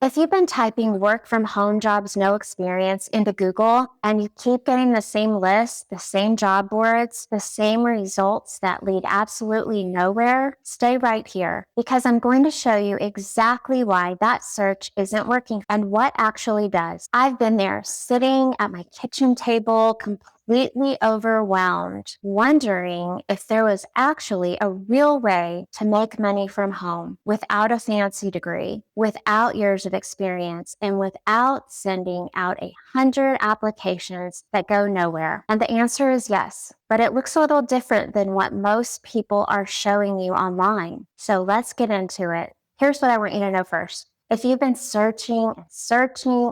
If you've been typing work from home jobs, no experience into Google, and you keep getting the same list, the same job boards, the same results that lead absolutely nowhere, stay right here because I'm going to show you exactly why that search isn't working and what actually does. I've been there sitting at my kitchen table, completely overwhelmed, wondering if there was actually a real way to make money from home without a fancy degree, without years of experience, and without sending out 100 applications that go nowhere. And the answer is yes, but it looks a little different than what most people are showing you online. So let's get into it. Here's what I want you to know first. If you've been searching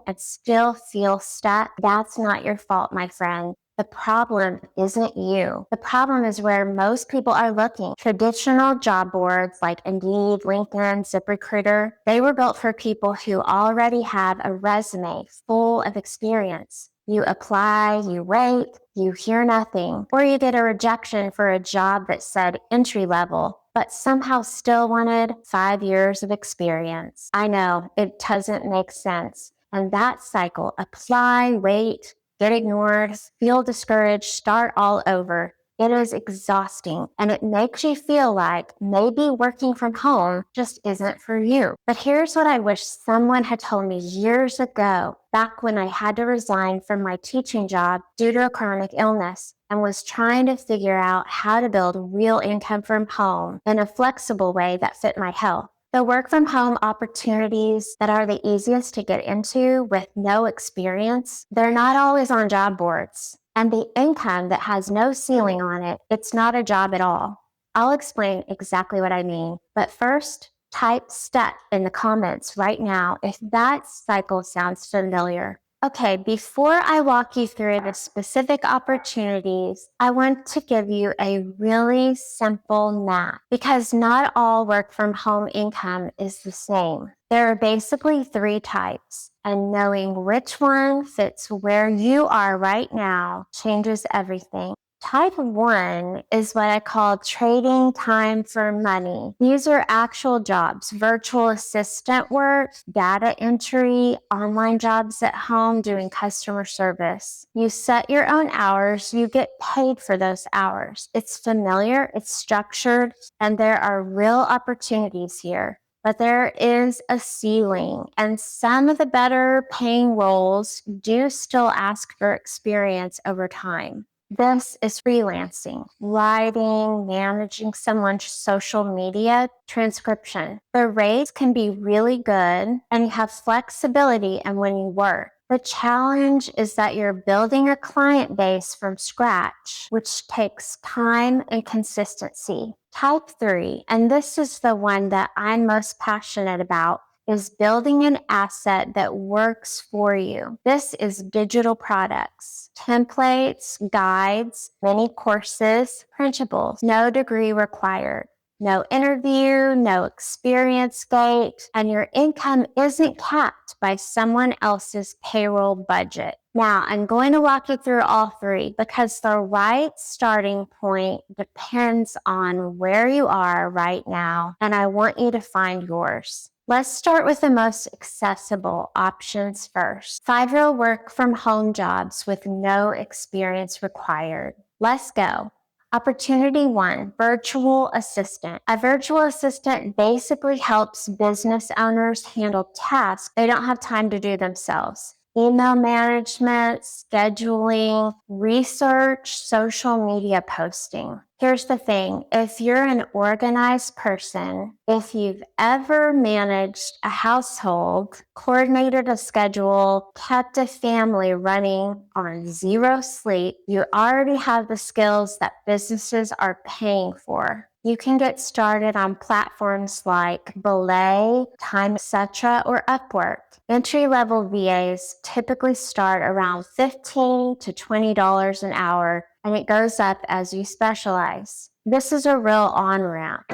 and still feel stuck, that's not your fault, my friend. The problem isn't you. The problem is where most people are looking. Traditional job boards like Indeed, LinkedIn, ZipRecruiter, they were built for people who already have a resume full of experience. You apply, you wait, you hear nothing, or you get a rejection for a job that said entry level, but somehow still wanted 5 years of experience. I know, it doesn't make sense. And that cycle, apply, wait, get ignored, feel discouraged, start all over. It is exhausting and it makes you feel like maybe working from home just isn't for you. But here's what I wish someone had told me years ago, back when I had to resign from my teaching job due to a chronic illness and was trying to figure out how to build real income from home in a flexible way that fit my health. The work from home opportunities that are the easiest to get into with no experience, they're not always on job boards. And the income that has no ceiling on it, it's not a job at all. I'll explain exactly what I mean. But first, type STEP in the comments right now if that cycle sounds familiar. Okay, before I walk you through the specific opportunities, I want to give you a really simple map because not all work from home income is the same. There are basically 3 types, and knowing which one fits where you are right now changes everything. Type 1 is what I call trading time for money. These are actual jobs, virtual assistant work, data entry, online jobs at home doing customer service. You set your own hours, you get paid for those hours. It's familiar, it's structured, and there are real opportunities here. But there is a ceiling, and some of the better paying roles do still ask for experience over time. This is freelancing, writing, managing someone's social media, transcription. The rates can be really good and you have flexibility in when you work. The challenge is that you're building a client base from scratch, which takes time and consistency. Type 3, and this is the one that I'm most passionate about, is building an asset that works for you. This is digital products, templates, guides, mini courses, printables, no degree required. No interview, no experience gate, and your income isn't capped by someone else's payroll budget. Now, I'm going to walk you through all 3 because the right starting point depends on where you are right now, and I want you to find yours. Let's start with the most accessible options first. 5-year work from home jobs with no experience required. Let's go. Opportunity 1, virtual assistant. A virtual assistant basically helps business owners handle tasks they don't have time to do themselves. Email management, scheduling, research, social media posting. Here's the thing, if you're an organized person, if you've ever managed a household, coordinated a schedule, kept a family running on 0 sleep, you already have the skills that businesses are paying for. You can get started on platforms like Belay, Time, etc., or Upwork. Entry-level VAs typically start around $15 to $20 an hour, and it goes up as you specialize. This is a real on-ramp.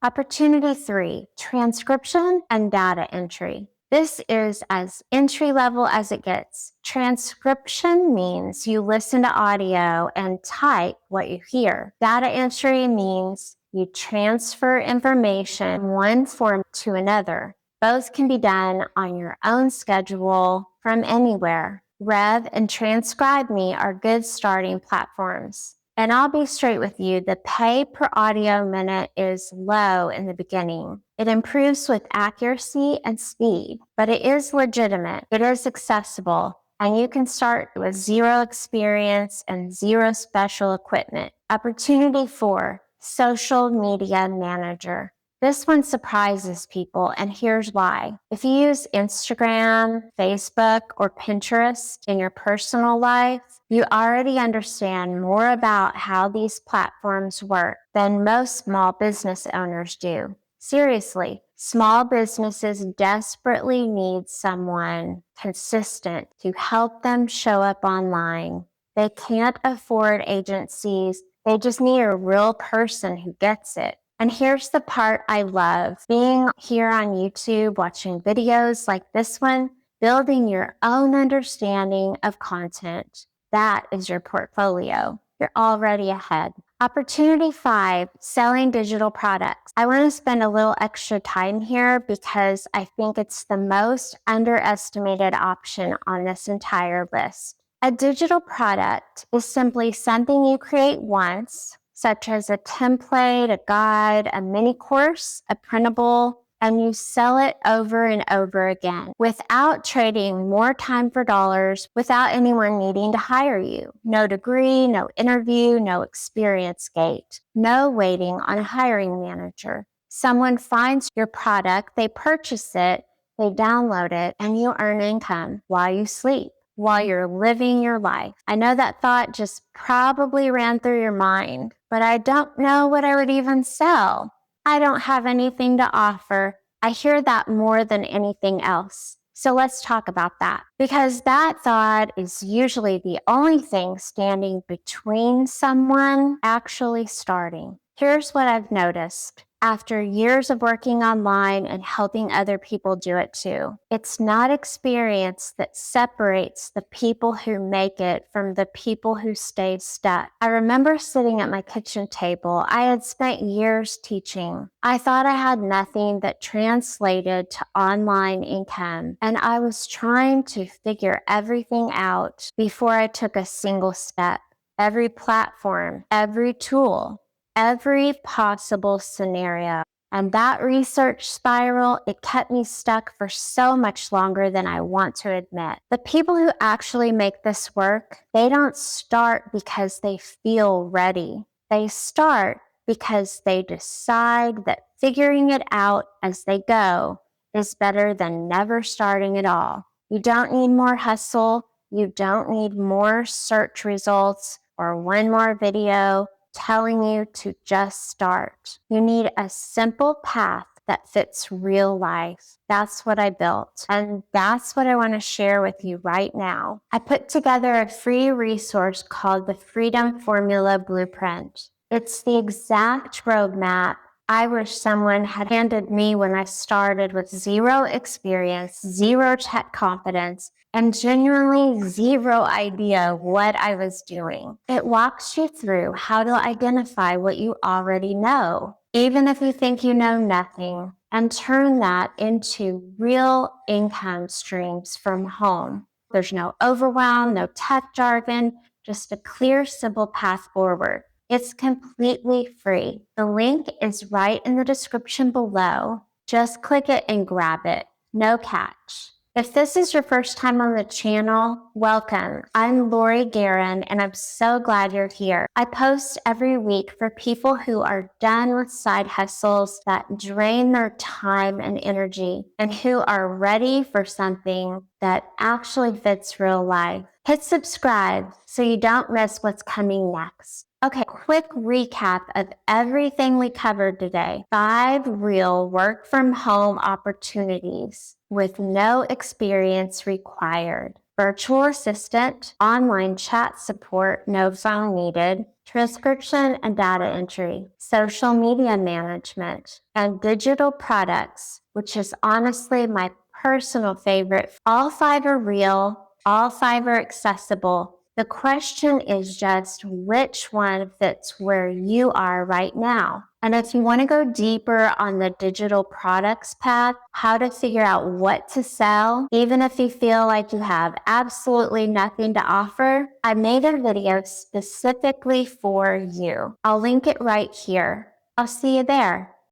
Opportunity 3, transcription and data entry. This is as entry level as it gets. Transcription means you listen to audio and type what you hear. Data entry means you transfer information from one form to another. Both can be done on your own schedule from anywhere. Rev and Transcribe Me are good starting platforms. And I'll be straight with you, the pay per audio minute is low in the beginning. It improves with accuracy and speed, but it is legitimate. It is accessible, and you can start with zero experience and zero special equipment. Opportunity 4, Social Media Manager. This one surprises people, and here's why. If you use Instagram, Facebook, or Pinterest in your personal life, you already understand more about how these platforms work than most small business owners do. Seriously, small businesses desperately need someone consistent to help them show up online. They can't afford agencies. They just need a real person who gets it. And here's the part I love. Being here on YouTube, watching videos like this one, building your own understanding of content. That is your portfolio. You're already ahead. Opportunity 5, selling digital products. I want to spend a little extra time here because I think it's the most underestimated option on this entire list. A digital product is simply something you create once, such as a template, a guide, a mini course, a printable, and you sell it over and over again without trading more time for dollars, without anyone needing to hire you. No degree, no interview, no experience gate, no waiting on a hiring manager. Someone finds your product, they purchase it, they download it, and you earn income while you sleep, while you're living your life. I know that thought just probably ran through your mind, but I don't know what I would even sell. I don't have anything to offer. I hear that more than anything else. So let's talk about that, because that thought is usually the only thing standing between someone actually starting. Here's what I've noticed. After years of working online and helping other people do it too, it's not experience that separates the people who make it from the people who stay stuck. I remember sitting at my kitchen table. I had spent years teaching. I thought I had nothing that translated to online income, and I was trying to figure everything out before I took a single step. Every platform, every tool, every possible scenario. And that research spiral, it kept me stuck for so much longer than I want to admit. The people who actually make this work, they don't start because they feel ready. They start because they decide that figuring it out as they go is better than never starting at all. You don't need more hustle. You don't need more search results or one more video telling you to just start. You need a simple path that fits real life. That's what I built. And that's what I want to share with you right now. I put together a free resource called the Freedom Formula Blueprint. It's the exact roadmap I wish someone had handed me when I started with zero experience, zero tech confidence, and genuinely zero idea what I was doing. It walks you through how to identify what you already know, even if you think you know nothing, and turn that into real income streams from home. There's no overwhelm, no tech jargon, just a clear, simple path forward. It's completely free. The link is right in the description below. Just click it and grab it. No catch. If this is your first time on the channel, welcome. I'm Lori Guerin, and I'm so glad you're here. I post every week for people who are done with side hustles that drain their time and energy, and who are ready for something that actually fits real life. Hit subscribe so you don't miss what's coming next. Okay, quick recap of everything we covered today. 5 real work from home opportunities with no experience required. Virtual assistant, online chat support, no phone needed, transcription and data entry, social media management, and digital products, which is honestly my personal favorite. All 5 are real, all 5 are accessible. The question is just which one fits where you are right now. And if you want to go deeper on the digital products path, how to figure out what to sell, even if you feel like you have absolutely nothing to offer, I made a video specifically for you. I'll link it right here. I'll see you there.